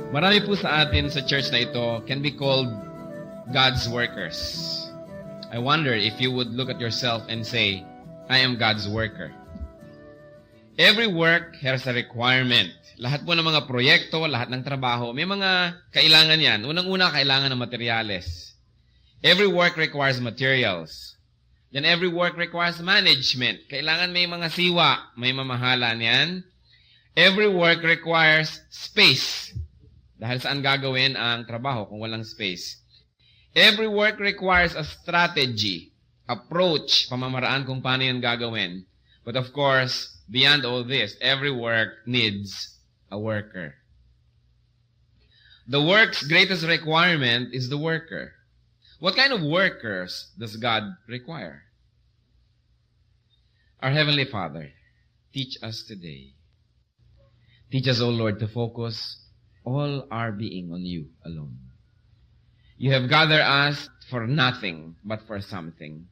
Marami po sa atin sa church na ito can be called God's workers. I wonder if you would look at yourself and say, I am God's worker. Every work has a requirement. Lahat po ng mga proyekto, lahat ng trabaho, may mga kailangan yan. Unang-una, kailangan ng materyales. Every work requires materials. Then every work requires management. Kailangan may mga siwa, may mamahalan yan. Every work requires space. Dahil saan gagawin ang trabaho kung walang space? Every work requires a strategy, approach, pamamaraan kung paano yan gagawin. But of course, beyond all this, every work needs a worker. The work's greatest requirement is the worker. What kind of workers does God require? Our Heavenly Father, teach us today. Teach us, O Lord, to focus all our being on you alone. You have gathered us for nothing but for something.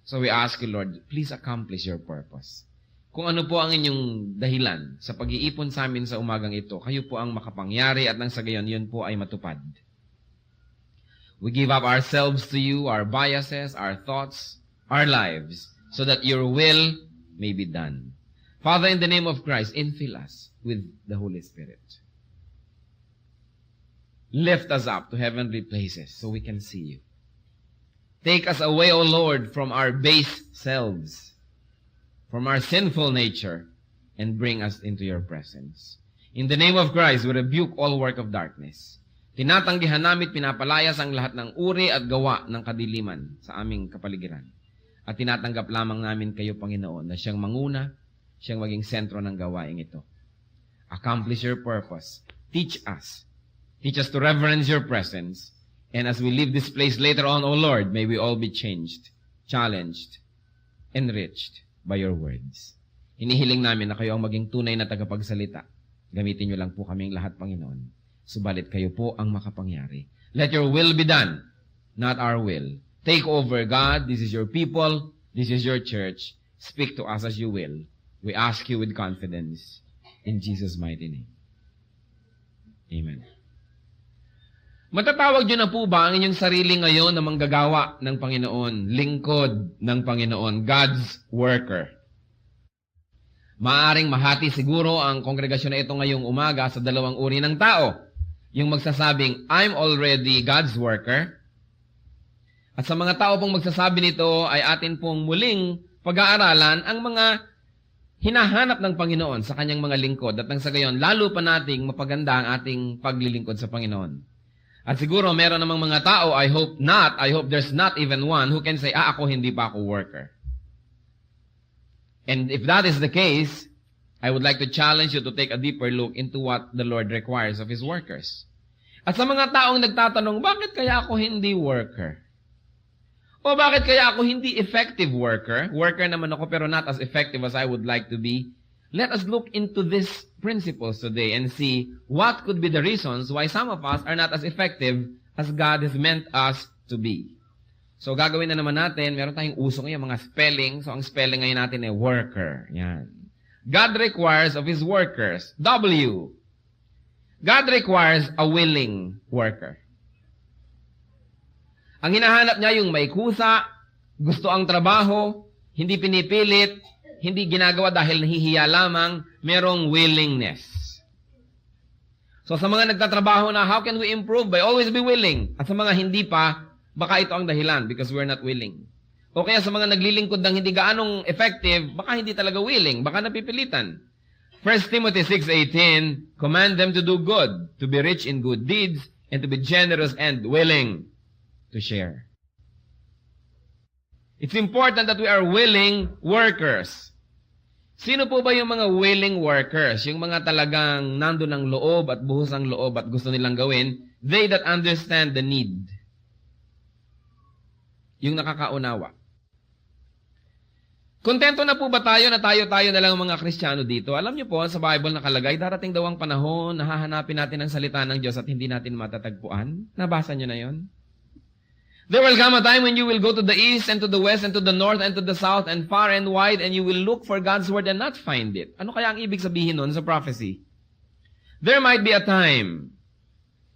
So we ask you, Lord, please accomplish your purpose. Kung ano po ang inyong dahilan sa pag-iipon sa amin sa umagang ito, kayo po ang makapangyari at nang sa gayon, yun po ay matupad. We give up ourselves to you, our biases, our thoughts, our lives, so that your will may be done. Father, in the name of Christ, infill us with the Holy Spirit. Lift us up to heavenly places so we can see you. Take us away, O Lord, from our base selves, from our sinful nature, and bring us into your presence. In the name of Christ, we rebuke all work of darkness. Tinatanggihan namin, pinapalayas ang lahat ng uri at gawa ng kadiliman sa aming kapaligiran. At tinatanggap lamang namin kayo, Panginoon, na siyang manguna, siyang maging sentro ng gawaing ito. Accomplish your purpose. Teach us. Teach us to reverence your presence. And as we leave this place later on, O Lord, may we all be changed, challenged, enriched by your words. Hinihiling namin na kayo ang maging tunay na tagapagsalita. Gamitin niyo lang po kaming lahat, Panginoon. Subalit kayo po ang makapangyari. Let your will be done, not our will. Take over, God. This is your people. This is your church. Speak to us as you will. We ask you with confidence. In Jesus' mighty name. Amen. Matatawag niyo na po ba ang inyong sarili ngayon na manggagawa ng Panginoon, lingkod ng Panginoon, God's worker? Maaring mahati siguro ang kongregasyon na ito ngayong umaga sa dalawang uri ng tao. Yung magsasabing, I'm already God's worker. At sa mga tao pong magsasabi nito ay atin pong muling pag-aaralan ang mga hinahanap ng Panginoon sa kanyang mga lingkod. At nang sa gayon, lalo pa nating mapaganda ang ating paglilingkod sa Panginoon. At siguro meron namang mga tao, I hope there's not even one who can say, ako hindi pa ako worker. And if that is the case, I would like to challenge you to take a deeper look into what the Lord requires of His workers. At sa mga taong nagtatanong, bakit kaya ako hindi worker? O bakit kaya ako hindi effective worker? Worker naman ako pero not as effective as I would like to be. Let us look into these principles today and see what could be the reasons why some of us are not as effective as God has meant us to be. So, gagawin na naman natin, meron tayong uso ngayon, mga spelling. So, ang spelling ngayon natin ay worker. Yan. God requires of His workers. W. God requires a willing worker. Ang hinahanap niya yung may kusa, gusto ang trabaho, hindi pinipilit, hindi ginagawa dahil nahihiya lamang, merong willingness. So sa mga nagtatrabaho na, how can we improve? By always be willing. At sa mga hindi pa, baka ito ang dahilan because we're not willing. O kaya sa mga naglilingkod ng hindi gaanong effective, baka hindi talaga willing, baka napipilitan. 1 Timothy 6:18, command them to do good, to be rich in good deeds, and to be generous and willing to share. It's important that we are willing workers. Sino po ba yung mga willing workers? Yung mga talagang nandun ang loob at buhos ang loob at gusto nilang gawin? They that understand the need. Yung nakakaunawa. Kontento na po ba tayo na tayo na lang mga Kristiyano dito? Alam niyo po, sa Bible nakalagay, darating daw ang panahon na hahanapin natin ang salita ng Diyos at hindi natin matatagpuan. Nabasa niyo na yon? There will come a time when you will go to the east and to the west and to the north and to the south and far and wide and you will look for God's word and not find it. Ano kaya ang ibig sabihin nun sa prophecy? There might be a time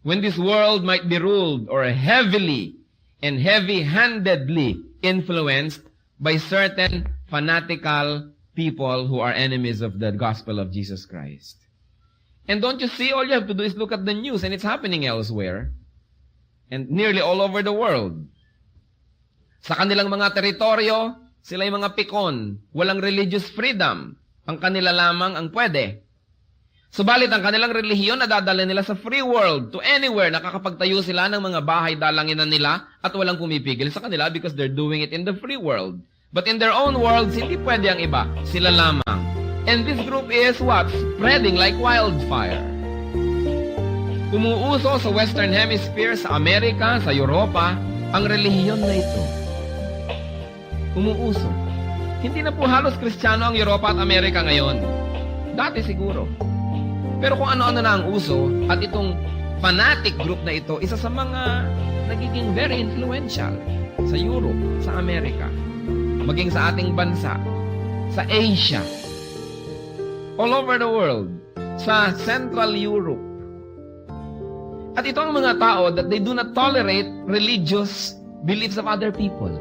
when this world might be ruled or heavily and heavy-handedly influenced by certain fanatical people who are enemies of the gospel of Jesus Christ. And don't you see, all you have to do is look at the news, and it's happening elsewhere and nearly all over the world. Sa kanilang mga teritoryo, sila yung mga pikon, walang religious freedom. Ang kanila lamang ang pwede. Subalit ang kanilang relihiyon nadadala nila sa free world, to anywhere, nakakapagtayo sila ng mga bahay dalanginan nila at walang pumipigil sa kanila because they're doing it in the free world. But in their own worlds, hindi pwede ang iba. Sila lamang. And this group is what? Spreading like wildfire. Umuuso sa Western Hemisphere, sa Amerika, sa Europa, ang relihiyon na ito. Umuuso. Hindi na po halos Kristiyano ang Europa at Amerika ngayon. Dati siguro. Pero kung ano-ano na ang uso, at itong fanatic group na ito, isa sa mga nagiging very influential sa Europe, sa Amerika, maging sa ating bansa, sa Asia, all over the world, sa Central Europe. At ito ang mga tao that they do not tolerate religious beliefs of other people.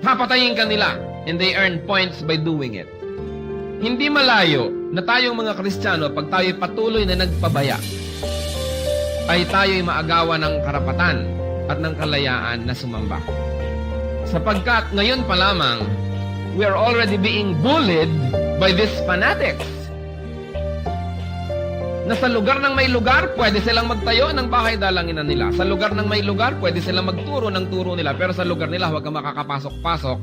Papatayin ka nila, and they earn points by doing it. Hindi malayo na tayong mga Kristiyano, pag tayo'y patuloy na nagpabaya, ay tayo'y maagawan ng karapatan at ng kalayaan na sumamba. Sapagkat ngayon pa lamang, we are already being bullied by these fanatics. Na sa lugar ng may lugar, pwede silang magtayo ng bahay dalanginan nila. Sa lugar ng may lugar, pwede silang magturo ng turo nila. Pero sa lugar nila, huwag kang makakapasok-pasok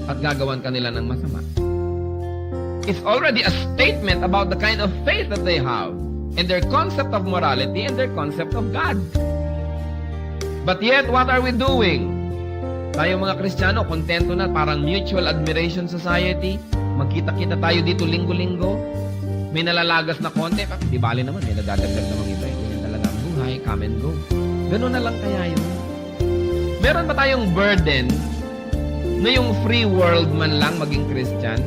at gagawan kanila ng masama. It's already a statement about the kind of faith that they have and their concept of morality and their concept of God. But yet, what are we doing? Tayo mga Kristiyano, kontento na, parang mutual admiration society. Magkita-kita tayo dito linggo-linggo. May nalalagas na konti. Di bali naman, may nadadagdag namang iba. Ganyan talaga ang buhay, come and go. Ganun na lang kaya yun. Meron ba tayong burden na yung free world man lang maging Christian?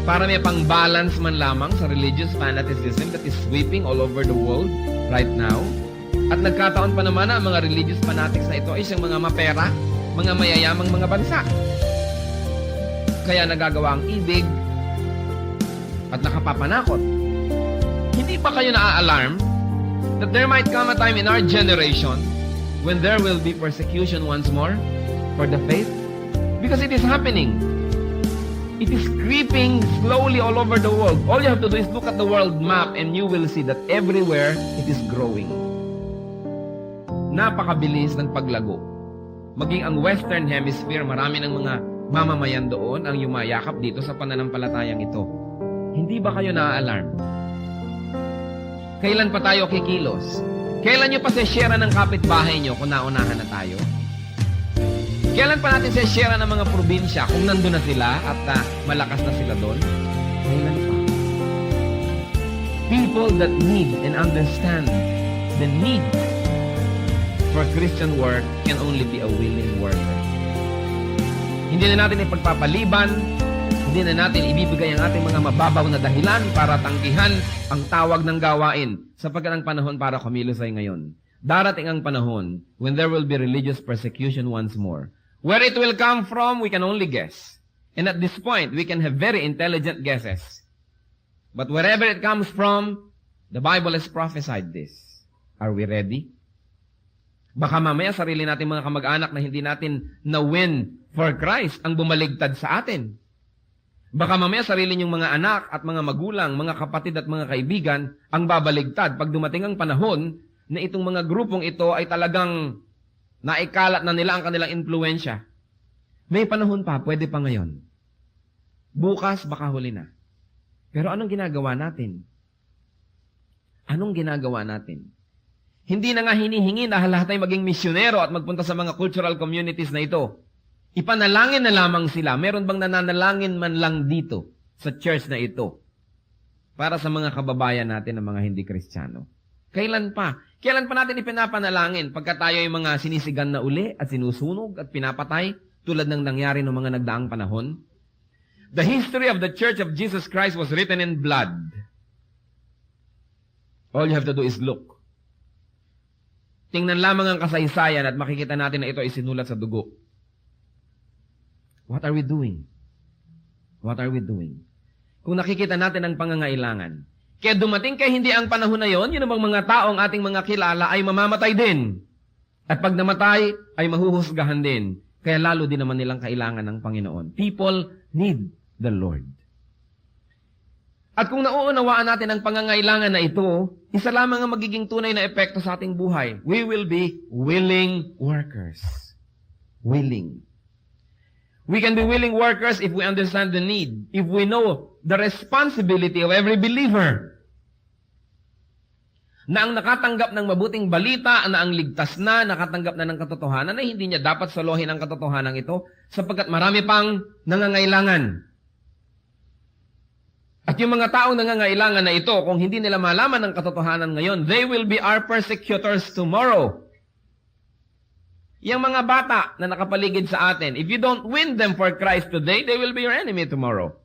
Para may pang-balance man lamang sa religious fanaticism that is sweeping all over the world right now? At nagkataon pa naman na ang mga religious fanatics na ito ay siyang mga mapera, mga mayayamang mga bansa. Kaya nagagawa ang ibig at nakapapanakot. Hindi ba kayo na-alarm that there might come a time in our generation when there will be persecution once more for the faith? Because it is happening. It is creeping slowly all over the world. All you have to do is look at the world map and you will see that everywhere it is growing. Napakabilis ng paglago. Maging ang Western Hemisphere, marami ng mga mamamayan doon ang yumayakap dito sa pananampalatayang ito. Hindi ba kayo na-alarm? Kailan pa tayo kikilos? Kailan nyo pa share ng kapitbahay nyo kung naunahan na tayo? Kailan pa natin share ng mga probinsya kung nandun na sila at malakas na sila doon? Kailan pa? People that need and understand the need for Christian work can only be a willing worker. Hindi na natin ipagpapaliban, hindi na natin ibibigay ang ating mga mababaw na dahilan para tanggihan ang tawag ng gawain sapagkat ang panahon para kumilos ay ngayon. Darating ang panahon when there will be religious persecution once more. Where it will come from, we can only guess. And at this point, we can have very intelligent guesses. But wherever it comes from, the Bible has prophesied this. Are we ready? Baka mamaya sarili natin mga kamag-anak na hindi natin na-win for Christ ang bumaligtad sa atin. Baka mamaya sarili niyong mga anak at mga magulang, mga kapatid at mga kaibigan ang babaligtad pag dumating ang panahon na itong mga grupong ito ay talagang naikalat na nila ang kanilang impluensya. May panahon pa, pwede pa ngayon. Bukas, baka huli na. Pero anong ginagawa natin? Anong ginagawa natin? Hindi na nga hinihingi na lahat ay maging misyonero at magpunta sa mga cultural communities na ito. Ipanalangin na lamang sila. Meron bang nananalangin man lang dito sa church na ito para sa mga kababayan natin na mga hindi Kristiyano? Kailan pa? Kailan pa natin ipinapanalangin pagka tayo ay mga sinisigan na uli at sinusunog at pinapatay tulad ng nangyari ng mga nagdaang panahon? The history of the Church of Jesus Christ was written in blood. All you have to do is look. Tingnan lamang ang kasaysayan at makikita natin na ito ay sinulat sa dugo. What are we doing? What are we doing? Kung nakikita natin ang pangangailangan, kaya dumating kay hindi ang panahon na yon, yun namang mga taong ating mga kilala ay mamamatay din. At pag namatay, ay mahuhusgahan din. Kaya lalo din naman nilang kailangan ng Panginoon. People need the Lord. At kung nauunawaan natin ang pangangailangan na ito, isa lamang ang magiging tunay na epekto sa ating buhay. We will be willing workers. Willing. We can be willing workers if we understand the need, if we know the responsibility of every believer. Na ang nakatanggap ng mabuting balita, na ang ligtas na, nakatanggap na ng katotohanan, na hindi niya dapat solohin ang katotohanan ito, sapagkat marami pang nangangailangan. At yung mga taong nangangailangan na ito, kung hindi nila malaman ang katotohanan ngayon, they will be our persecutors tomorrow. Yung mga bata na nakapaligid sa atin, if you don't win them for Christ today, they will be your enemy tomorrow.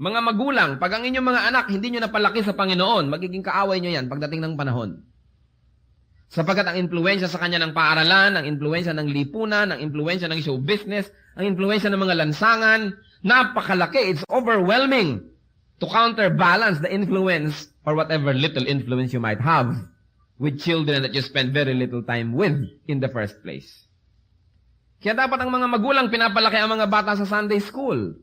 Mga magulang, pag ang inyong mga anak hindi nyo napalaki sa Panginoon, magiging kaaway nyo yan pagdating ng panahon. Sapagkat ang impluensya sa kanya ng paaralan, ang impluensya ng lipunan, ang impluensya ng show business, ang impluensya ng mga lansangan, napakalaki, it's overwhelming to counterbalance the influence or whatever little influence you might have with children that you spend very little time with in the first place. Kaya dapat ang mga magulang pinapalaki ang mga bata sa Sunday school.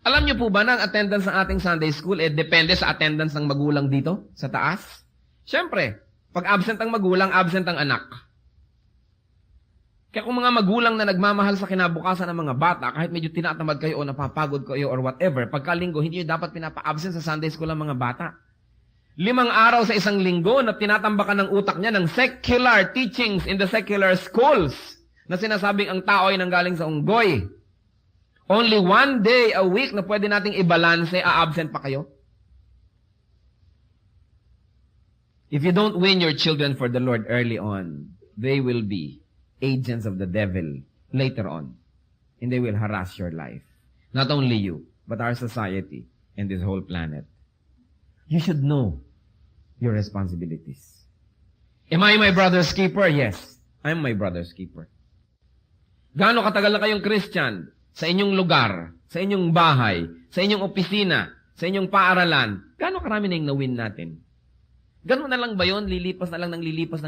Alam niyo po ba na ang attendance ng ating Sunday school depende sa attendance ng magulang dito, sa taas? Siyempre, pag absent ang magulang, absent ang anak. Kaya kung mga magulang na nagmamahal sa kinabukasan ng mga bata, kahit medyo tinatamad kayo o napapagod kayo or whatever, pagkalinggo, hindi nyo dapat pinapa-absent sa Sunday school ang mga bata. 5 araw sa isang linggo na tinatambakan ng utak niya ng secular teachings in the secular schools na sinasabing ang tao ay nanggaling sa unggoy. Only 1 day a week na pwede nating i-balance, a-absent pa kayo. If you don't win your children for the Lord early on, they will be agents of the devil later on. And they will harass your life. Not only you, but our society and this whole planet. You should know your responsibilities. Am I my brother's keeper? Yes, I'm my brother's keeper. Gaano katagal na kayong Christian? Sa inyong lugar, sa inyong bahay, sa inyong opisina, sa inyong paaralan, gaano karami na yung na-win natin? Ganun na lang ba yun? Lilipas na lang ng lilipas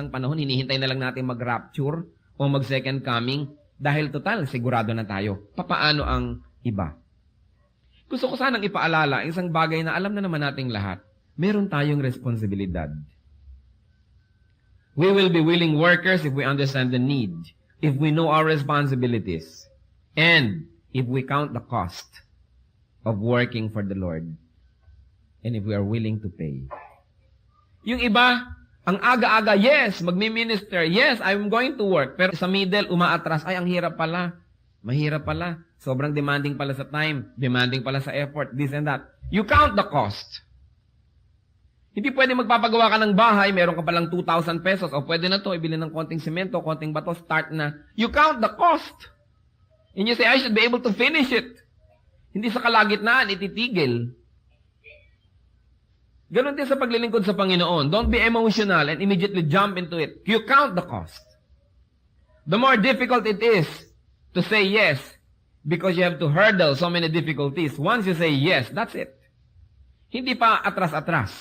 ang panahon, hinihintay na lang natin mag-rapture o mag-second coming dahil total, sigurado na tayo. Papaano ang iba? Gusto ko sanang ipaalala isang bagay na alam na naman nating lahat. Meron tayong responsibilidad. We will be willing workers if we understand the need, if we know our responsibilities, and if we count the cost of working for the Lord, and if we are willing to pay. Yung iba, ang aga-aga, yes, magmi-minister, yes, I'm going to work. Pero sa middle, umaatras, ay, ang hirap pala. Mahirap pala. Sobrang demanding pala sa time, demanding pala sa effort, this and that. You count the cost. Hindi pwede magpapagawa ka ng bahay, meron ka palang 2,000 pesos, o pwede na to, ibili ng konting semento, konting bato, start na. You count the cost. And you say, I should be able to finish it. Hindi sa kalagitnaan, ititigil. Ganon din sa paglilingkod sa Panginoon. Don't be emotional and immediately jump into it. You count the cost. The more difficult it is to say yes, because you have to hurdle so many difficulties. Once you say yes, that's it. Hindi pa atras-atras.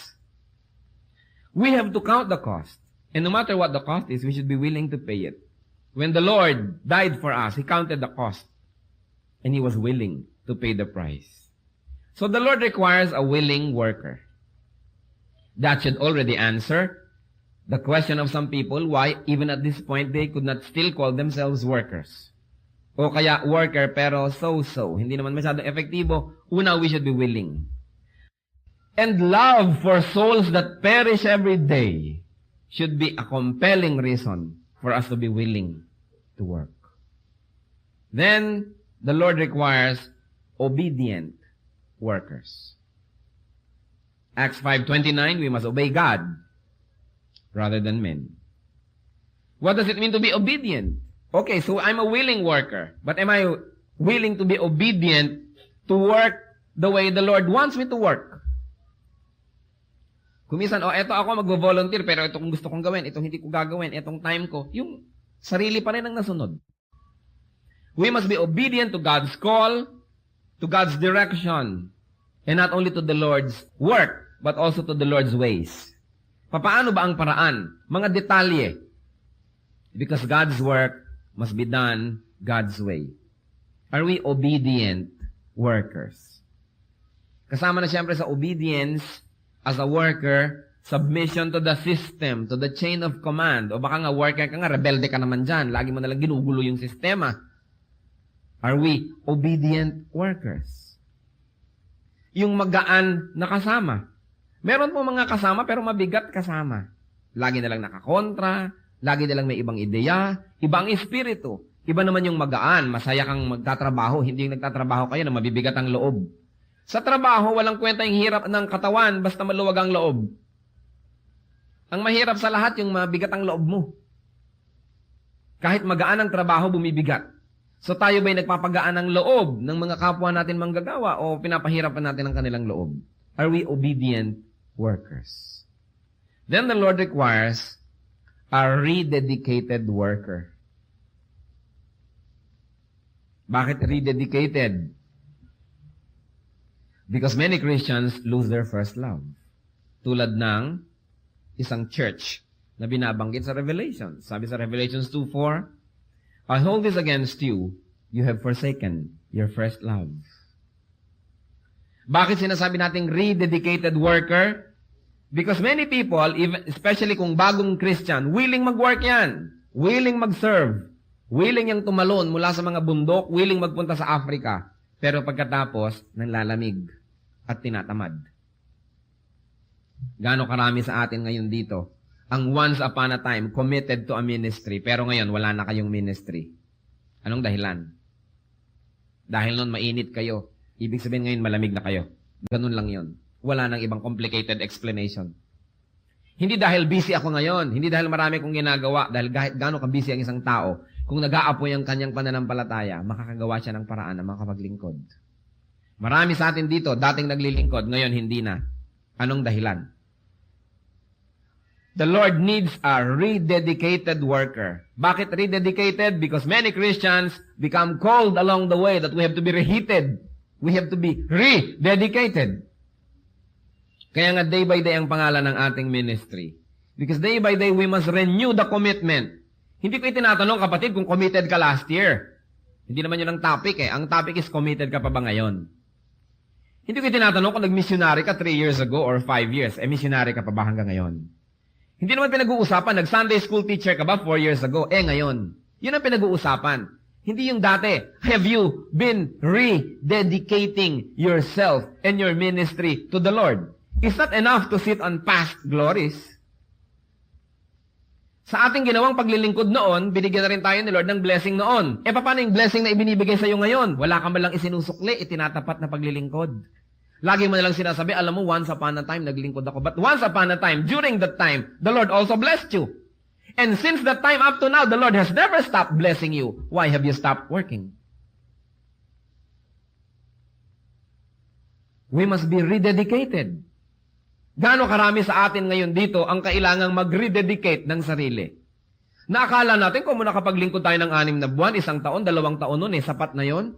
We have to count the cost. And no matter what the cost is, we should be willing to pay it. When the Lord died for us, He counted the cost. And He was willing to pay the price. So the Lord requires a willing worker. That should already answer the question of some people why even at this point they could not still call themselves workers. O kaya worker pero so-so. Hindi naman masyadong efektibo. Una, we should be willing. And love for souls that perish every day should be a compelling reason for us to be willing to work. Then, the Lord requires obedient workers. Acts 5:29, we must obey God rather than men. What does it mean to be obedient? Okay, so I'm a willing worker, but am I willing to be obedient to work the way the Lord wants me to work? Kumisan, eto ako magvo-volunteer, pero ito kung gusto kong gawin, ito hindi ko gagawin, itong time ko. Yung sarili pa rin ang nasunod. We must be obedient to God's call, to God's direction, and not only to the Lord's work, but also to the Lord's ways. Papaano ba ang paraan? Mga detalye. Because God's work must be done God's way. Are we obedient workers? Kasama na siyempre sa obedience as a worker, submission to the system, to the chain of command. O baka nga worker ka nga, rebelde ka naman dyan. Lagi mo nalang ginugulo yung sistema. Are we obedient workers? Yung magaan na kasama. Meron po mga kasama pero mabigat kasama. Lagi nalang nakakontra, lagi nalang may ibang ideya, ibang espiritu. Iba naman yung magaan, masaya kang magtatrabaho, hindi yung nagtatrabaho kayo na mabibigat ang loob. Sa trabaho, walang kwenta yung hirap ng katawan basta maluwag ang loob. Ang mahirap sa lahat yung mabigat ang loob mo. Kahit magaan ang trabaho, bumibigat. So tayo ba'y nagpapagaan ng loob ng mga kapwa natin manggagawa o pinapahirapan natin ang kanilang loob? Are we obedient workers? Then the Lord requires a rededicated worker. Bakit rededicated? Because many Christians lose their first love. Tulad ng isang church na binabanggit sa Revelation. Sabi sa Revelations 2:4, I hold this against you, you have forsaken your first love. Bakit sinasabi nating rededicated worker? Because many people, even, especially kung bagong Christian, willing mag-work yan. Willing mag-serve. Willing yang tumalon mula sa mga bundok, willing magpunta sa Africa. Pero pagkatapos, nanlalamig at tinatamad. Gaano karami sa atin ngayon dito ang once upon a time committed to a ministry, pero ngayon wala na kayong ministry. Anong dahilan? Dahil nun mainit kayo. Ibig sabihin ngayon malamig na kayo. Ganun lang yon. Wala nang ibang complicated explanation. Hindi dahil busy ako ngayon, hindi dahil marami kong ginagawa, dahil gaano ka-busy ang isang tao, kung nag-aapoy ang kanyang pananampalataya, makakagawa siya ng paraan na makapaglingkod. Marami sa atin dito, dating naglilingkod, ngayon hindi na. Anong dahilan? The Lord needs a rededicated worker. Bakit rededicated? Because many Christians become cold along the way that we have to be reheated. We have to be rededicated. Kaya nga day by day ang pangalan ng ating ministry. Because day by day we must renew the commitment. Hindi ko itinatanong kapatid kung committed ka last year. Hindi naman yun ang topic eh. Ang topic is committed ka pa ba ngayon? Hindi ko itinatanong kung nag-missionary ka 3 years ago or 5 years. Missionary ka pa ba hanggang ngayon? Hindi naman pinag-uusapan, nag-Sunday school teacher ka ba 4 years ago? Ngayon. Yun ang pinag-uusapan. Hindi yung dati. Have you been rededicating yourself and your ministry to the Lord? It's not enough to sit on past glories. Sa ating ginawang paglilingkod noon, binigyan na rin tayo ni Lord ng blessing noon. Paano yung blessing na ibinibigay sa iyo ngayon? Wala ka malang isinusukli, itinatapat na paglilingkod. Lagi mo na lang sinasabi, alam mo, once upon a time, naglingkod ako. But once upon a time, during that time, the Lord also blessed you. And since that time up to now, the Lord has never stopped blessing you. Why have you stopped working? We must be rededicated. Gaano karami sa atin ngayon dito ang kailangang mag-rededicate ng sarili? Naakala natin kung nakapaglingkod tayo ng 6 na buwan, 1 taon, 2 taon nun, sapat na yon.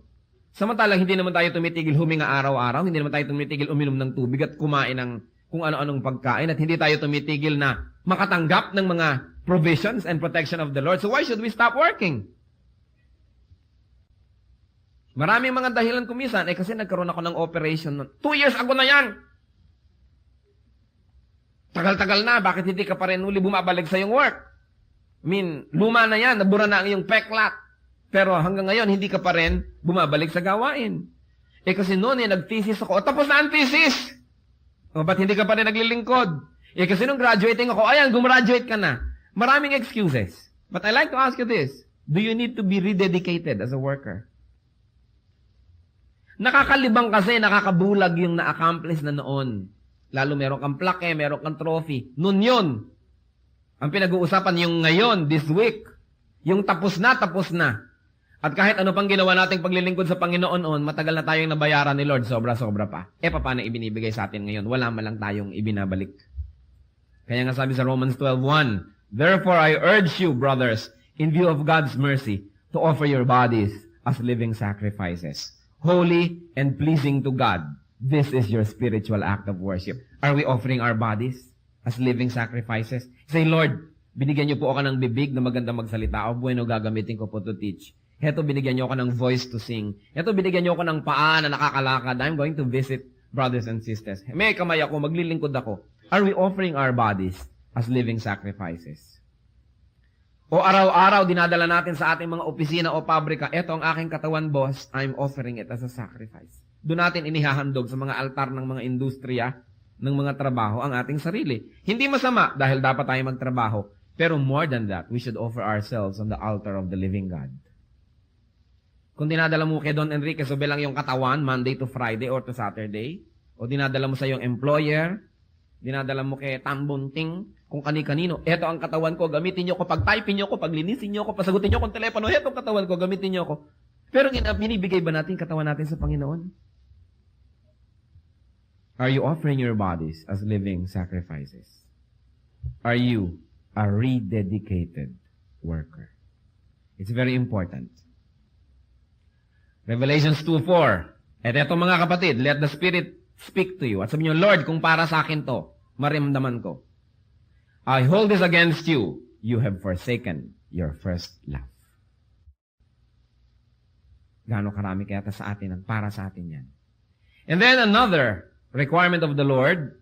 Samantalang hindi naman tayo tumitigil huminga araw-araw, hindi naman tayo tumitigil uminom ng tubig at kumain ng kung ano-anong pagkain, at hindi tayo tumitigil na makatanggap ng mga provisions and protection of the Lord. So why should we stop working? Maraming mga dahilan kumisan, kasi nagkaroon ako ng operation. 2 years ago na yan! Tagal-tagal na, bakit hindi ka pa rin uli bumabalik sa iyong work? Luma na yan, nabura na ang iyong peklat. Pero hanggang ngayon, hindi ka pa rin bumabalik sa gawain. Kasi noon, nag-thesis ako. Tapos na ang thesis! Ba't hindi ka pa rin naglilingkod? Kasi nung graduating ako, gumraduate ka na. Maraming excuses. But I like to ask you this. Do you need to be rededicated as a worker? Nakakalibang kasi, nakakabulag yung na-accomplish na noon. Lalo meron kang plaque, meron kang trophy. Noon yun. Ang pinag-uusapan yung ngayon, this week. Yung tapos na, tapos na. At kahit ano pang ginawa nating paglilingkod sa Panginoon noon, matagal na tayong nabayaran ni Lord, sobra-sobra pa. Paano ibinibigay sa atin ngayon? Wala man lang tayong ibinabalik. Kaya nga sabi sa Romans 12:1, therefore I urge you, brothers, in view of God's mercy, to offer your bodies as living sacrifices, holy and pleasing to God. This is your spiritual act of worship. Are we offering our bodies as living sacrifices? Say, Lord, binigyan niyo po ako ng bibig na maganda magsalita. O bueno, gagamitin ko po to teach. Heto, binigyan niyo ako ng voice to sing. Heto, binigyan niyo ako ng paa na nakakalakad. I'm going to visit brothers and sisters. May kamay ako, maglilingkod ako. Are we offering our bodies as living sacrifices? O araw-araw, dinadala natin sa ating mga opisina o pabrika, eto ang aking katawan, boss, I'm offering it as a sacrifice. Doon natin inihahandog sa mga altar ng mga industriya, ng mga trabaho, ang ating sarili. Hindi masama dahil dapat tayo magtrabaho. Pero more than that, we should offer ourselves on the altar of the living God. Kung dinadala mo kay Don Enrique, so bilang yung katawan, Monday to Friday or to Saturday, o dinadala mo sa yung employer, dinadala mo kay Tambunting, kung kani-kanino, eto ang katawan ko, gamitin nyo ko, pag-typing nyo ko, paglinisin nyo ko, pasagutin nyo kong telepono, eto ang katawan ko, gamitin nyo ko. Pero binibigay ba natin katawan natin sa Panginoon? Are you offering your bodies as living sacrifices? Are you a rededicated worker? It's very important. Revelations 2:4. At eto mga kapatid, let the Spirit speak to you. At sabi niyo, Lord, kung para sa akin to, maramdaman ko. I hold this against you. You have forsaken your first love. Gaano karami kaya sa atin ang para sa atin yan. And then another requirement of the Lord,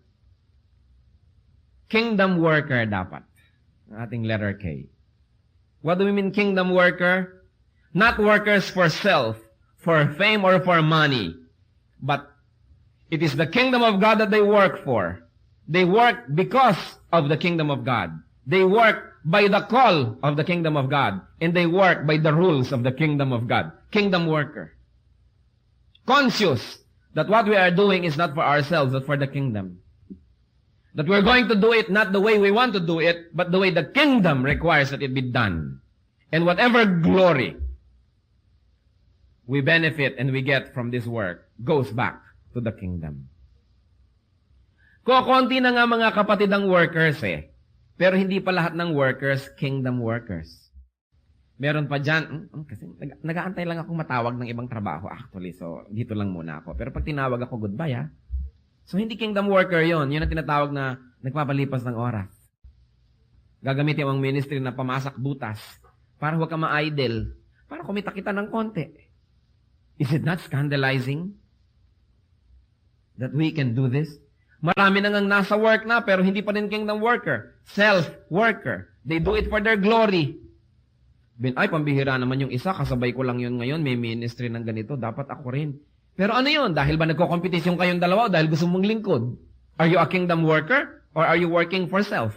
kingdom worker dapat. Ang ating letter K. What do we mean kingdom worker? Not workers for self, for fame, or for money. But it is the kingdom of God that they work for. They work because of the kingdom of God. They work by the call of the kingdom of God. And they work by the rules of the kingdom of God. Kingdom worker. Conscious that what we are doing is not for ourselves, but for the kingdom. That we're going to do it not the way we want to do it, but the way the kingdom requires that it be done. And whatever glory we benefit and we get from this work goes back to the kingdom. Kukunti na nga mga kapatid ang workers Pero hindi pa lahat ng workers, kingdom workers. Meron pa dyan, kasi nag-aantay lang akong matawag ng ibang trabaho actually, so dito lang muna ako. Pero pag tinawag ako, goodbye So hindi kingdom worker yon, yun ang tinatawag na nagpapalipas ng oras. Gagamitin ang ministry na pamasak butas para huwag ka ma-idle, para kumita kita ng konti. Is it not scandalizing that we can do this? Marami nang nasa work na pero hindi pa rin kingdom worker. Self-worker. They do it for their glory. Ay, pambihira naman yung isa, kasabay ko lang yun ngayon, may ministry ng ganito, dapat ako rin. Pero ano yun? Dahil ba nagko-competition kayong dalawa o dahil gusto mong lingkod? Are you a kingdom worker or are you working for self?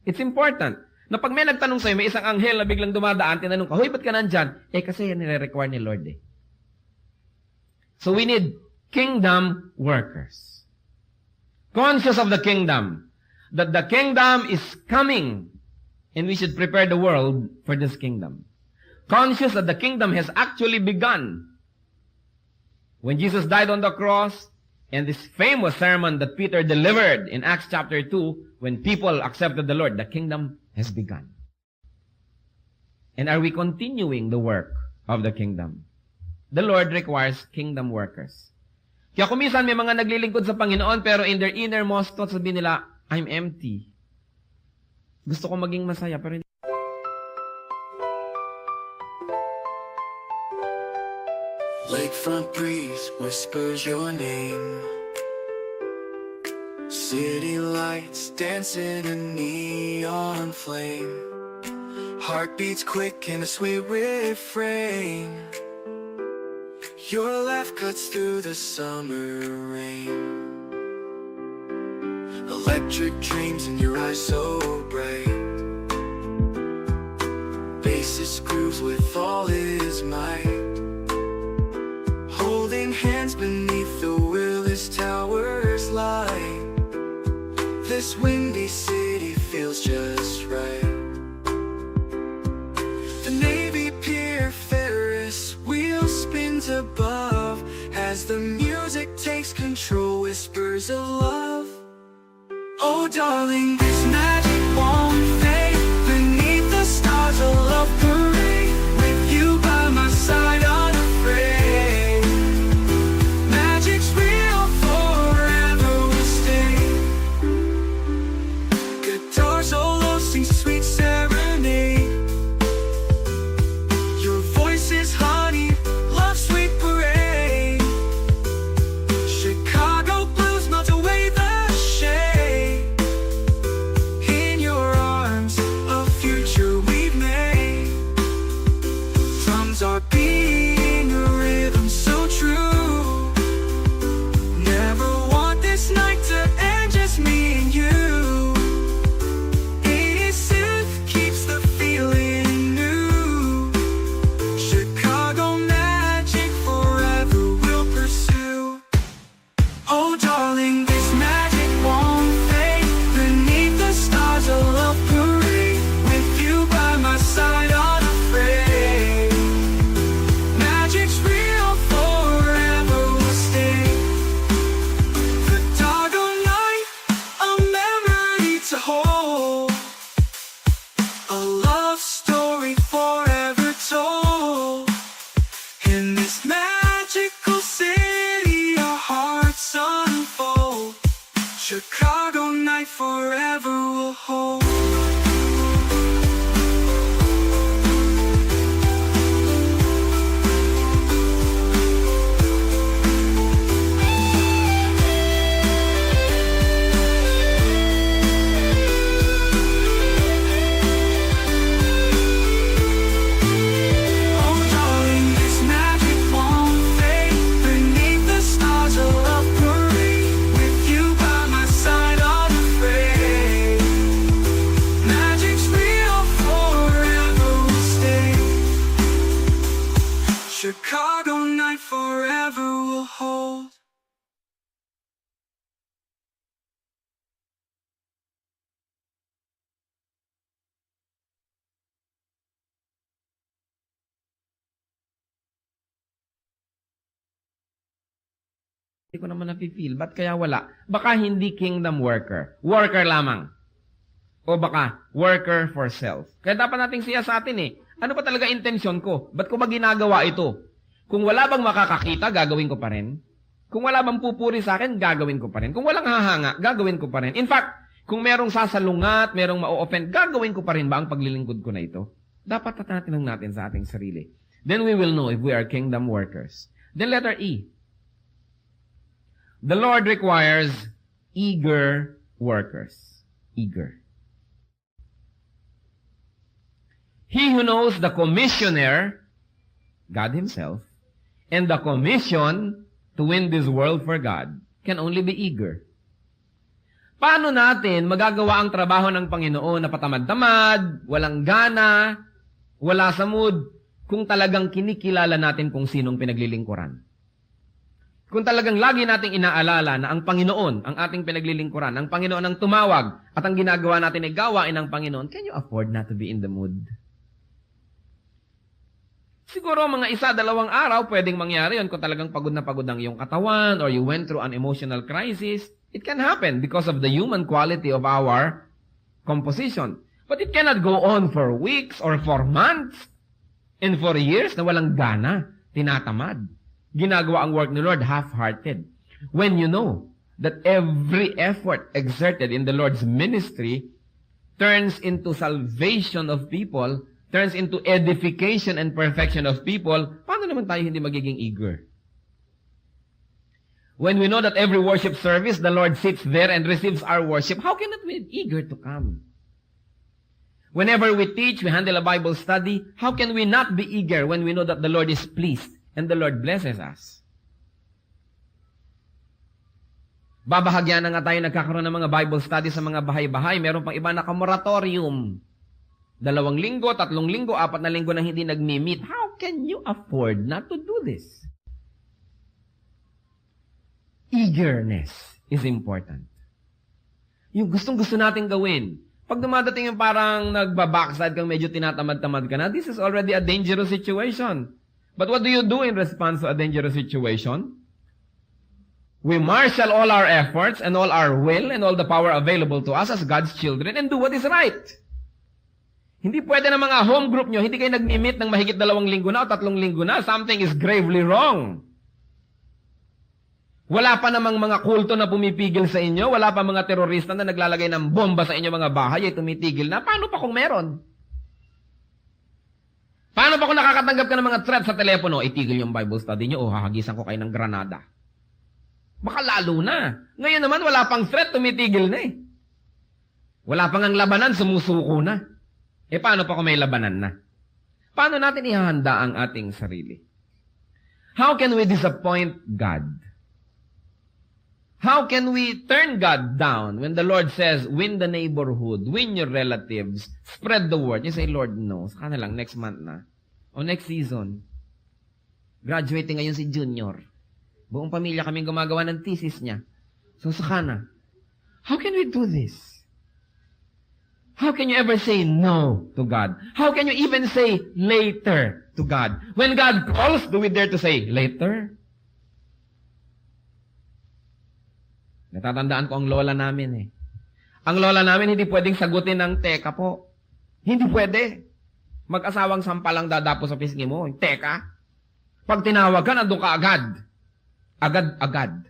It's important na pag may nagtanong sa'yo, may isang anghel na biglang dumadaan, tinanong ka, hoy, ba't ka nandyan? Kasi yan nire-require ni Lord So we need kingdom workers. Conscious of the kingdom. That the kingdom is coming. And we should prepare the world for this kingdom. Conscious that the kingdom has actually begun. When Jesus died on the cross, and this famous sermon that Peter delivered in Acts chapter 2, when people accepted the Lord, the kingdom has begun. And are we continuing the work of the kingdom? The Lord requires kingdom workers. Kaya kumisan may mga naglilingkod sa Panginoon, pero in their innermost thoughts, sabihin nila, I'm empty. Gusto ko maging masaya, pero hindi. Lakefront breeze whispers your name. City lights dance in a neon flame. Heartbeats quick in a sweet refrain. Your laugh cuts through the summer rain. Electric dreams in your eyes so bright. Bassist grooves with all his might. Holding hands beneath the Willis Towers light. This windy city feels just right. The Navy Pier Ferris wheel spins above. As the music takes control, whispers of love. Oh darling, this night Hindi ko naman nafe-feel. Ba't kaya wala? Baka hindi kingdom worker. Worker lamang. O baka worker for self. Kaya dapat nating siya sa atin eh. Ano ba talaga intensyon ko? Ba't ko ba ginagawa ito? Kung wala bang makakakita, gagawin ko pa rin. Kung wala bang pupuri sa akin, gagawin ko pa rin. Kung walang hahanga, gagawin ko pa rin. In fact, kung merong sasalungat, merong ma-offend, gagawin ko pa rin ba ang paglilingkod ko na ito? Dapat tatanong natin sa ating sarili. Then we will know if we are kingdom workers. Then letter E. The Lord requires eager workers. Eager. He who knows the commissioner, God Himself, and the commission to win this world for God, can only be eager. Paano natin magagawa ang trabaho ng Panginoon na patamad-tamad, walang gana, wala sa mood, kung talagang kinikilala natin kung sinong pinaglilingkuran? Kung talagang lagi nating inaalala na ang Panginoon, ang ating pinaglilingkuran, ang Panginoon ang tumawag, at ang ginagawa natin ay gawain ng Panginoon, can you afford not to be in the mood? Siguro mga 1-2 araw pwedeng mangyari yun kung talagang pagod na pagod ang iyong katawan or you went through an emotional crisis. It can happen because of the human quality of our composition. But it cannot go on for weeks or for months and for years na walang gana, tinatamad. Ginagawa ang work ni Lord half-hearted. When you know that every effort exerted in the Lord's ministry turns into salvation of people, turns into edification and perfection of people, paano naman tayo hindi magiging eager? When we know that every worship service, the Lord sits there and receives our worship, how cannot we be eager to come? Whenever we teach, we handle a Bible study, how can we not be eager when we know that the Lord is pleased and the Lord blesses us? Babahagyan na nga tayo nagkakaroon ng mga Bible study sa mga bahay-bahay. Meron pang iba naka-moratorium. 2 linggo, 3 linggo, 4 na linggo na hindi nagmi-meet. How can you afford not to do this? Eagerness is important. Yung gustong-gusto nating gawin. Pag dumadating yung parang nagbabackslide kang medyo tinatamad-tamad ka na, this is already a dangerous situation. But what do you do in response to a dangerous situation? We marshal all our efforts and all our will and all the power available to us as God's children and do what is right. Hindi pwede na mga home group nyo, hindi kayo nag-meet ng mahigit 2 linggo na o 3 linggo na. Something is gravely wrong. Wala pa namang mga kulto na pumipigil sa inyo. Wala pa mga terorista na naglalagay ng bomba sa inyo mga bahay ay tumitigil na. Paano pa kung meron? Paano pa kung nakakatanggap ka ng mga threats sa telepono? Itigil yung Bible study nyo o hahagisan ko kayo ng granada. Baka lalo na. Ngayon naman wala pang threat, tumitigil na eh. Wala pang ang labanan, sumusuko na. Paano pa kung may labanan na? Paano natin ihahanda ang ating sarili? How can we disappoint God? How can we turn God down when the Lord says, win the neighborhood, win your relatives, spread the word? You say, Lord, no. Saka na lang, next month na. O next season. Graduating ngayon si Junior. Buong pamilya kaming gumagawa ng thesis niya. So saka na. How can we do this? How can you ever say no to God? How can you even say later to God? When God calls, do we dare to say later? Natatandaan ko ang lola namin eh. Ang lola namin hindi pwedeng sagutin ng teka po. Hindi pwede. Mag-asawang sampalang dadapo sa pisngi mo. Teka. Pag tinawag ka, nandun ka agad. Agad-agad.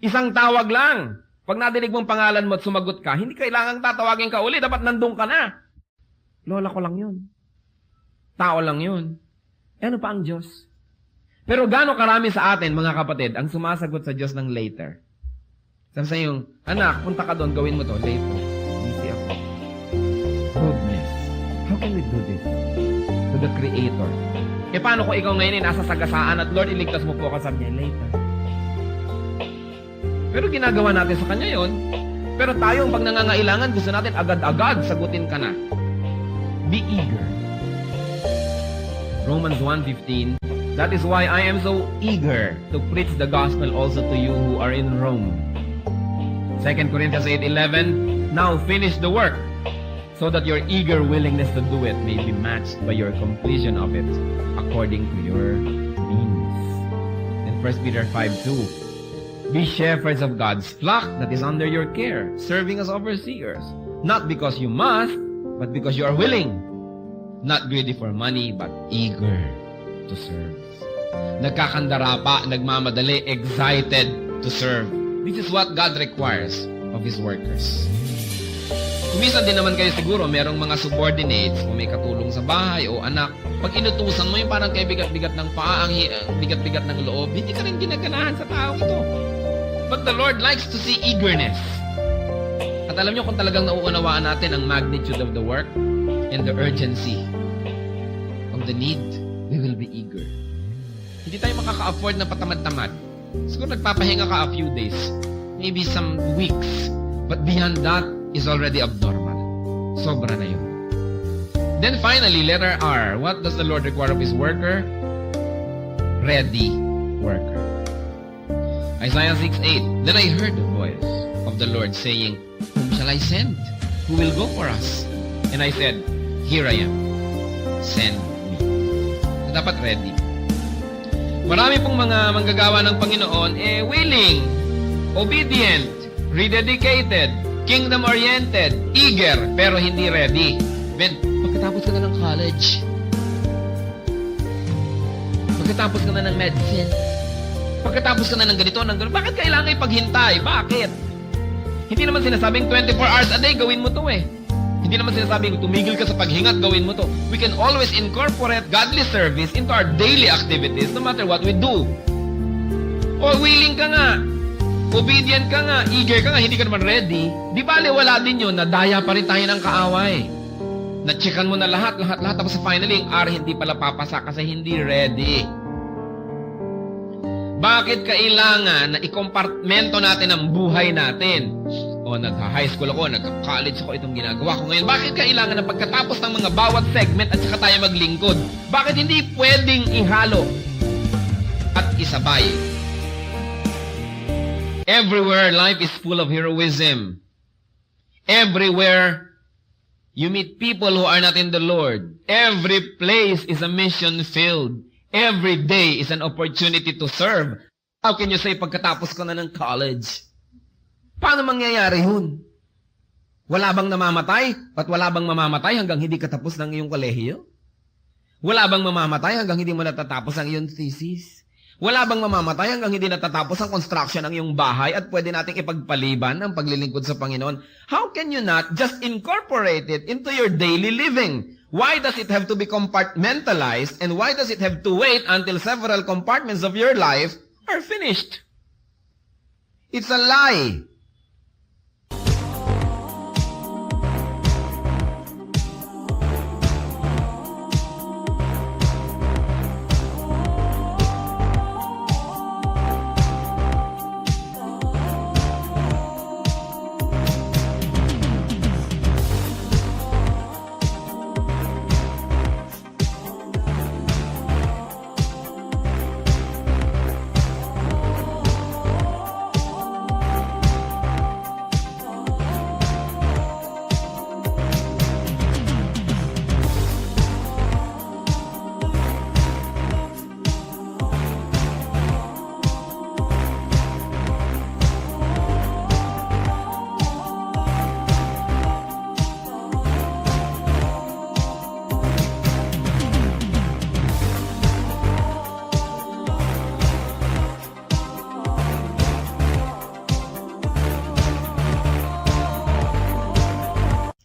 Isang tawag lang. Pag nadinig mong pangalan mo at sumagot ka, hindi kailangang tatawagin ka uli. Dapat nandun ka na. Lola ko lang yun. Tao lang yun. Ano pa ang Diyos? Pero gaano karami sa atin, mga kapatid, ang sumasagot sa Diyos ng later. Sabi sa yung, anak, punta ka doon, gawin mo to. Later. Busy ako. Goodness. How can we do this? To the Creator. Paano kung ikaw ngayon ay nasa sagasaan at Lord, iligtas mo po ako, sabi niya, later. Pero ginagawa natin sa Kanya yon. Pero tayo, pag nangangailangan, gusto natin agad-agad, sagutin ka na. Be eager. Romans 1:15, that is why I am so eager to preach the gospel also to you who are in Rome. 2 Corinthians 8:11, now finish the work, so that your eager willingness to do it may be matched by your completion of it, according to your means. And 1 Peter 5:2, Be shepherds of God's flock that is under your care, serving as overseers. Not because you must, but because you are willing. Not greedy for money, but eager to serve. Nagkakandara pa, nagmamadali, excited to serve. This is what God requires of His workers. Kumisan din naman kayo siguro, merong mga subordinates o may katulong sa bahay o anak. Pag inutusan mo yung parang kay bigat-bigat ng paa, ang bigat-bigat ng loob, hindi ka rin ginaganahan sa tao ito. But the Lord likes to see eagerness. At alam nyo kung talagang nauunawaan natin ang magnitude of the work and the urgency of the need, we will be eager. Hindi tayo makaka-afford na patamad-tamad. Siguro nagpapahinga ka a few days, maybe some weeks, but beyond that is already abnormal. Sobra na yun. Then finally, letter R. What does the Lord require of His worker? Ready worker. Isaiah 6:8. Then I heard the voice of the Lord saying, Whom shall I send? Who will go for us? And I said, Here I am. Send me. So, dapat ready. Marami pong mga manggagawa ng Panginoon, willing, obedient, rededicated, kingdom-oriented, eager, pero hindi ready. Ben, pagkatapos ka na ng college, pagkatapos ka na ng medicine, pagkatapos ka na ng ganito, ng ganito, bakit kailangan ipaghintay? Bakit? Hindi naman sinasabing 24 hours a day, gawin mo to eh. Hindi naman sinasabing tumigil ka sa paghinga at gawin mo to. We can always incorporate godly service into our daily activities no matter what we do. O willing ka nga, obedient ka nga, eager ka nga, hindi ka naman ready, di bale wala din yun, nadaya pa rin tayo ng kaaway. Na-checkan mo na lahat, tapos finally, ang R hindi pala papasa kasi hindi ready. Bakit kailangan na ikompartmento natin ang buhay natin? O nag-high school ako, nag-college ako, itong ginagawa ko ngayon. Bakit kailangan na pagkatapos ng mga bawat segment at saka tayo maglingkod? Bakit hindi pwedeng ihalo at isabay? Everywhere, life is full of heroism. Everywhere, you meet people who are not in the Lord. Every place is a mission field. Every day is an opportunity to serve. How can you say pagkatapos ko na ng college? Paano mangyayari yun? Wala bang namamatay at wala bang mamamatay hanggang hindi katapos ng iyong kolehiyo? Wala bang mamamatay hanggang hindi mo natatapos ang iyong thesis? Wala bang mamamatay hanggang hindi natatapos ang construction ng iyong bahay at pwede nating ipagpaliban ang paglilingkod sa Panginoon? How can you not just incorporate it into your daily living? Why does it have to be compartmentalized and why does it have to wait until several compartments of your life are finished? It's a lie.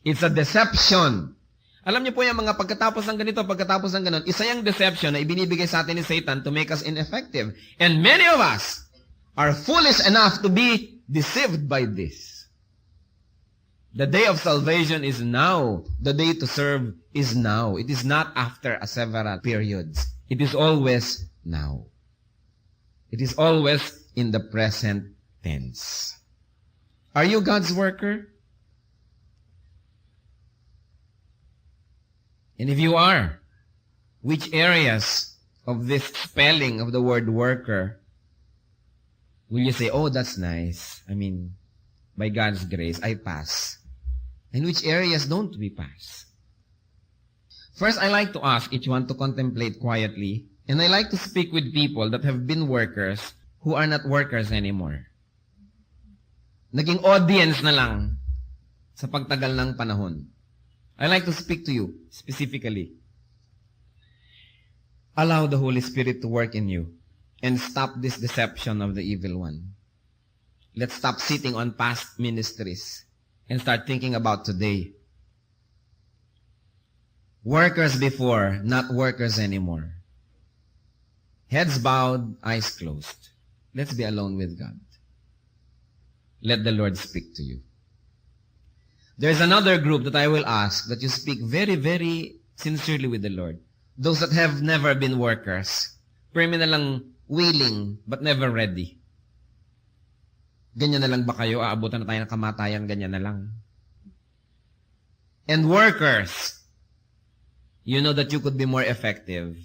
It's a deception. Alam niyo po yung mga pagkatapos ng ganito, pagkatapos ng ganon, isa yung deception na ibinibigay sa atin ni Satan to make us ineffective. And many of us are foolish enough to be deceived by this. The day of salvation is now. The day to serve is now. It is not after a several periods. It is always now. It is always in the present tense. Are you God's worker? And if you are, which areas of this spelling of the word worker will you say, oh, that's nice. I mean, by God's grace, I pass. And which areas don't we pass? First, I like to ask each one to contemplate quietly, and I like to speak with people that have been workers who are not workers anymore. naging audience na lang sa pagtagal ng panahon. I like to speak to you specifically. Allow the Holy Spirit to work in you and stop this deception of the evil one. Let's stop sitting on past ministries and start thinking about today. Workers before, not workers anymore. Heads bowed, eyes closed. Let's be alone with God. Let the Lord speak to you. There's another group that I will ask that you speak very, very sincerely with the Lord. Those that have never been workers. Pero na lang willing but never ready. Ganyan na lang ba kayo? Aabutan na tayo ng kamatayan, ganyan na lang. And workers, you know that you could be more effective.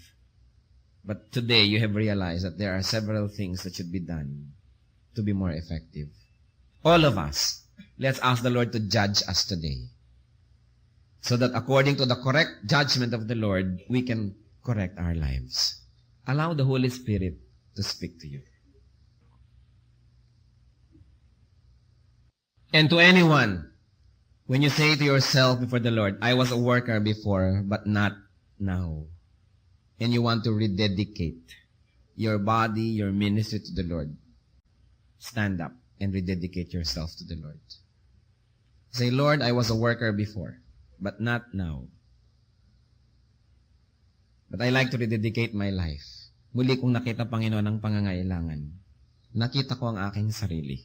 But today you have realized that there are several things that should be done to be more effective. All of us, let's ask the Lord to judge us today. So that according to the correct judgment of the Lord, we can correct our lives. Allow the Holy Spirit to speak to you. And to anyone, when you say to yourself before the Lord, I was a worker before, but not now. And you want to rededicate your body, your ministry to the Lord, stand up and rededicate yourself to the Lord. Say, Lord, I was a worker before, but not now. But I like to rededicate my life. Muli kong nakita, Panginoon, ang pangangailangan. Nakita ko ang aking sarili.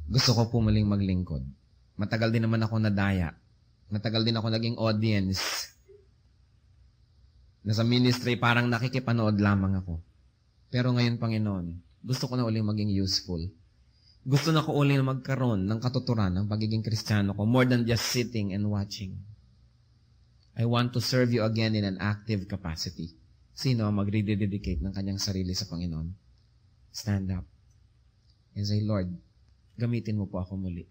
Gusto ko pumaling maglingkod. Matagal din naman ako nadaya. Matagal din ako naging audience. Nasa ministry, parang nakikipanood lamang ako. Pero ngayon, Panginoon, gusto ko na uling maging useful. Gusto na ko uling magkaroon ng katuturan ng pagiging Kristiyano ko, more than just sitting and watching. I want to serve you again in an active capacity. Sino ang magre-dedicate ng kanyang sarili sa Panginoon? Stand up and say, Lord, gamitin mo po ako muli.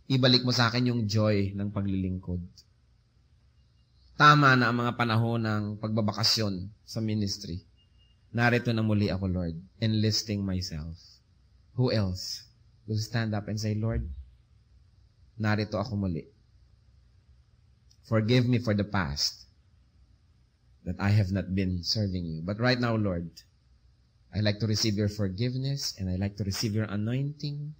Ibalik mo sa akin yung joy ng paglilingkod. Tama na ang mga panahon ng pagbabakasyon sa ministry. Narito na muli ako, Lord, enlisting myself. Who else will stand up and say, Lord, narito ako muli. Forgive me for the past that I have not been serving you. But right now, Lord, I like to receive your forgiveness and I like to receive your anointing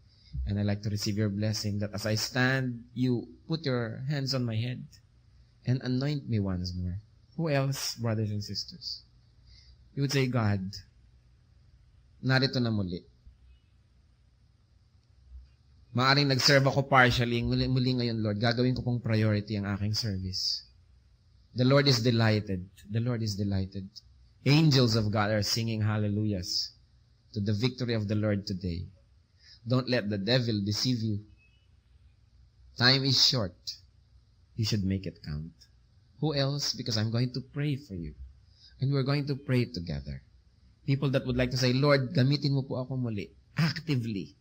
and I like to receive your blessing that as I stand, you put your hands on my head and anoint me once more. Who else, brothers and sisters? You would say, God, narito na muli. Maaring nag-serve ako partially, muli ngayon, Lord, gagawin ko pong priority ang aking service. The Lord is delighted. The Lord is delighted. Angels of God are singing hallelujahs to the victory of the Lord today. Don't let the devil deceive you. Time is short. You should make it count. Who else? Because I'm going to pray for you. And we're going to pray together. People that would like to say, Lord, gamitin mo po ako muli. Actively.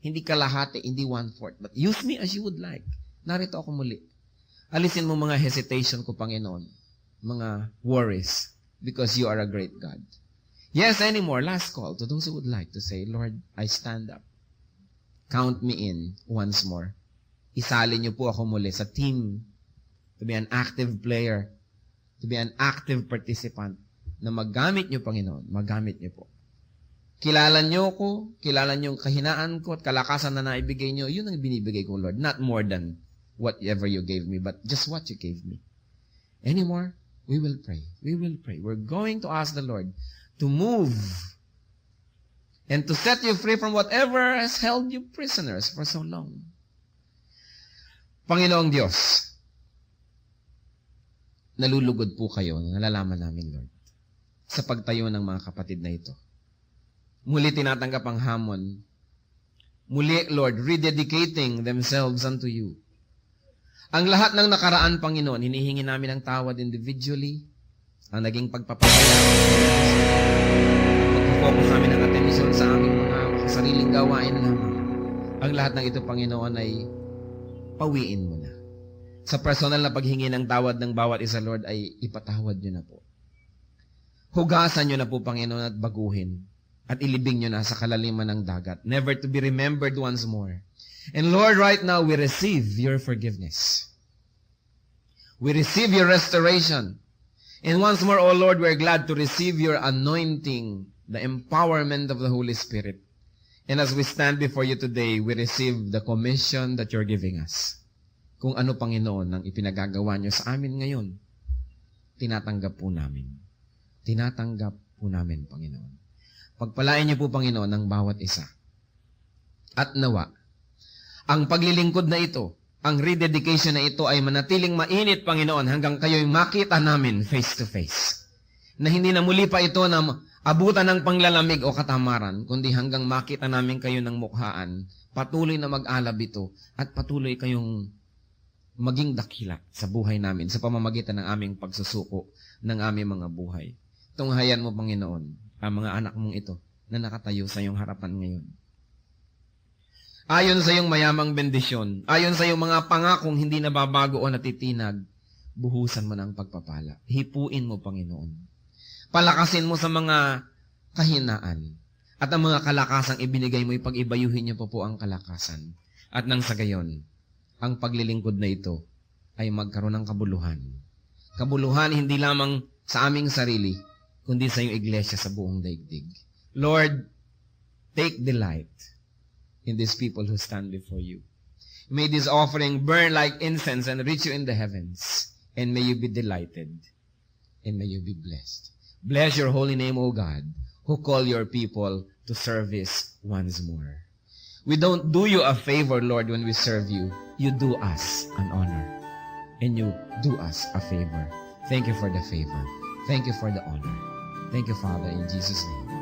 Hindi kalahati, hindi 1/4. But use me as you would like. Narito ako muli. Alisin mo mga hesitation ko, Panginoon. Mga worries. Because you are a great God. Yes, anymore. Last call to those who would like to say, Lord, I stand up. Count me in once more. Isali niyo po ako muli sa team. To be an active player. To be an active participant. Na magamit niyo, Panginoon. Magamit niyo po. Kilala niyo ko, kilala niyo yung kahinaan ko at kalakasan na naibigay niyo, yun ang binibigay ko, Lord. Not more than whatever you gave me, but just what you gave me. Anymore, we will pray. We will pray. We're going to ask the Lord to move and to set you free from whatever has held you prisoners for so long. Panginoong Diyos, nalulugod po kayo, nalalaman namin, Lord, sa pagtayo ng mga kapatid na ito. Muli tinatanggap ang hamon. Muli, Lord, rededicating themselves unto you. Ang lahat ng nakaraan, Panginoon, hinihingi namin ang tawad individually, ang naging pagpapakaya. Pag-focus namin ang atensyon sa aming mga sariling gawain lamang. Ang lahat ng ito, Panginoon, ay pawiin mo na. Sa personal na paghingi ng tawad ng bawat isa, Lord, ay ipatawad nyo na po. Hugasan nyo na po, Panginoon, at baguhin at ilibing nyo na sa kalaliman ng dagat, never to be remembered once more. And Lord, right now, we receive your forgiveness. We receive your restoration. And once more, O Lord, we're glad to receive your anointing, the empowerment of the Holy Spirit. And as we stand before you today, we receive the commission that you're giving us. Kung ano, Panginoon, ang ipinagagawa nyo sa amin ngayon, tinatanggap po namin. Tinatanggap po namin, Panginoon. Pagpalain niyo po, Panginoon, ang bawat isa. At nawa, ang paglilingkod na ito, ang rededication na ito ay manatiling mainit, Panginoon, hanggang kayo'y makita namin face to face. Na hindi na muli pa ito na abutan ng panglalamig o katamaran, kundi hanggang makita namin kayo ng mukhaan, patuloy na mag-alab ito, at patuloy kayong maging dakila sa buhay namin, sa pamamagitan ng aming pagsusuko ng aming mga buhay. Tunghayan mo, Panginoon, ang mga anak mong ito na nakatayo sa iyong harapan ngayon. Ayon sa iyong mayamang bendisyon, ayon sa iyong mga pangakong hindi nababago o natitinag, buhusan mo ng pagpapala. Hipuin mo, Panginoon. Palakasin mo sa mga kahinaan. At ang mga kalakasang ibinigay mo, ipag-ibayuhin niyo po ang kalakasan. At nang sa gayon, ang paglilingkod na ito ay magkaroon ng kabuluhan. Kabuluhan hindi lamang sa aming sarili, kundi sa iyong iglesia sa buong daigdig. Lord, take delight in these people who stand before you. May this offering burn like incense and reach you in the heavens. And may you be delighted. And may you be blessed. Bless your holy name, O God, who call your people to service once more. We don't do you a favor, Lord, when we serve you. You do us an honor. And you do us a favor. Thank you for the favor. Thank you for the honor. Thank you, Father, in Jesus' name.